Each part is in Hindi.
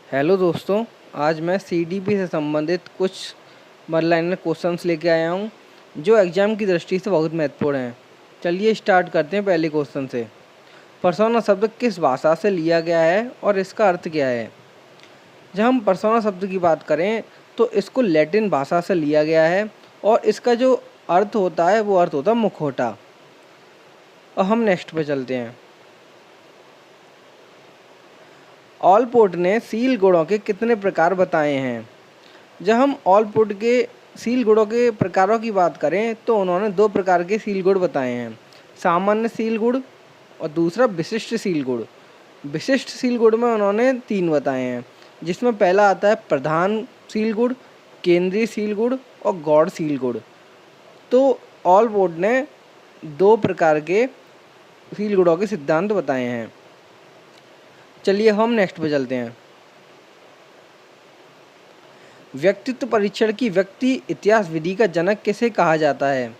हेलो दोस्तों, आज मैं सीडीपी से संबंधित कुछ वन लाइनर क्वेश्चंस लेके आया हूँ जो एग्ज़ाम की दृष्टि से बहुत महत्वपूर्ण हैं। चलिए स्टार्ट करते हैं पहले क्वेश्चन से। पर्सोना शब्द किस भाषा से लिया गया है और इसका अर्थ क्या है? जब हम पर्सोना शब्द की बात करें तो इसको लैटिन भाषा से लिया गया है और इसका जो अर्थ होता है वो अर्थ होता है मुखौटा। और हम नेक्स्ट पे चलते हैं। ऑलपोर्ट ने सील गुणों के कितने प्रकार बताए हैं? जब हम ऑलपोर्ट के सील गुणों के प्रकारों की बात करें तो उन्होंने 2 प्रकार के सील गुण बताए हैं, सामान्य सील गुण और दूसरा विशिष्ट सील गुण। विशिष्ट सील गुण में उन्होंने 3 बताए हैं, जिसमें पहला आता है प्रधान सील गुण, केंद्रीय सील गुण और गौड़ सील गुण। तो ऑलपोर्ट ने 2 प्रकार के सील गुणों के सिद्धांत बताए हैं। चलिए हम नेक्स्ट पे चलते हैं। व्यक्तित्व परीक्षण की व्यक्ति इतिहास विधि का जनक किसे कहा जाता है?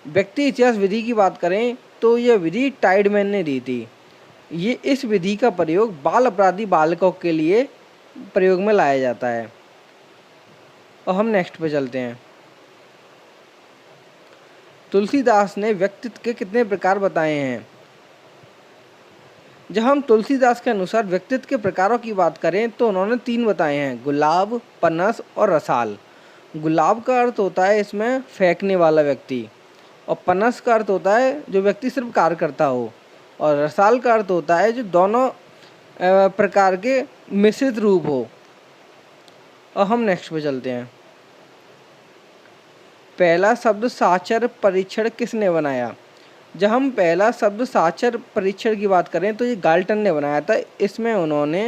व्यक्ति इतिहास विधि की बात करें तो यह विधि टाइडमैन ने दी थी। ये इस विधि का प्रयोग बाल अपराधी बालकों के लिए प्रयोग में लाया जाता है। और हम नेक्स्ट पे चलते हैं। तुलसीदास ने व्यक्तित्व के कितने प्रकार बताए हैं? जब हम तुलसीदास के अनुसार व्यक्तित्व के प्रकारों की बात करें तो उन्होंने 3 बताए हैं, गुलाब, पनस और रसाल। गुलाब का अर्थ होता है इसमें फेंकने वाला व्यक्ति, और पनस का अर्थ होता है जो व्यक्ति सिर्फ कार्य करता हो, और रसाल का अर्थ होता है जो दोनों प्रकार के मिश्रित रूप हो। और हम नेक्स्ट पे चलते हैं। पहला शब्द साक्षर परीक्षण किसने बनाया? जब हम पहला शब्द साक्षर परीक्षण की बात करें तो ये गाल्टन ने बनाया था। इसमें उन्होंने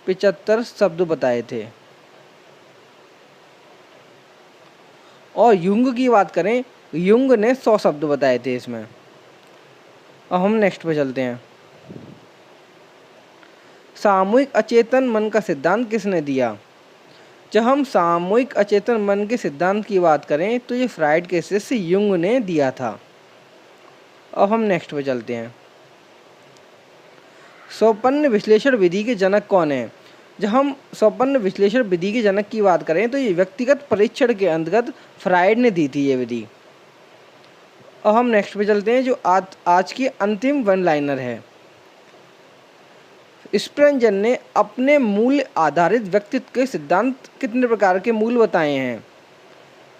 75 शब्द बताए थे। और युंग की बात करें, युंग ने 100 शब्द बताए थे इसमें। अब हम नेक्स्ट पे चलते हैं। सामूहिक अचेतन मन का सिद्धांत किसने दिया? जब हम सामूहिक अचेतन मन के सिद्धांत की बात करें तो ये फ्राइड के शिष्य युंग ने दिया था। अब हम नेक्स्ट पे चलते हैं। स्वपन्न विश्लेषण विधि के जनक कौन है? जब हम स्वपन्न विश्लेषण विधि के जनक की बात करें तो ये व्यक्तिगत परीक्षण के अंतर्गत फ्राइड ने दी थी ये विधि। अब हम नेक्स्ट पे चलते हैं जो आज की अंतिम वन लाइनर है। स्प्रेंजर ने अपने मूल्य आधारित व्यक्तित्व के सिद्धांत कितने प्रकार के मूल बताए हैं?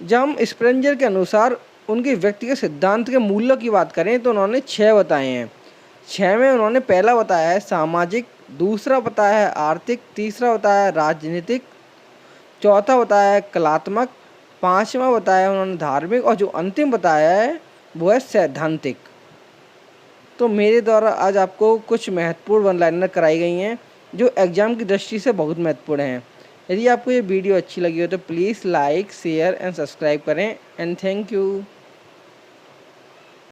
जब हम स्प्रेंजर के अनुसार उनके व्यक्तिगत सिद्धांत के मूल्यों की बात करें तो उन्होंने 6 बताए हैं। 6 में उन्होंने पहला बताया है सामाजिक, दूसरा बताया है आर्थिक, तीसरा बताया है राजनीतिक, चौथा बताया है कलात्मक, 5वां बताया है उन्होंने धार्मिक, और जो अंतिम बताया है वो है सैद्धांतिक। तो मेरे द्वारा आज आपको कुछ महत्वपूर्ण वन लाइनर कराई गई हैं जो एग्ज़ाम की दृष्टि से बहुत महत्वपूर्ण हैं। यदि आपको ये वीडियो अच्छी लगी हो तो please like, share and subscribe करें एंड थैंक यू।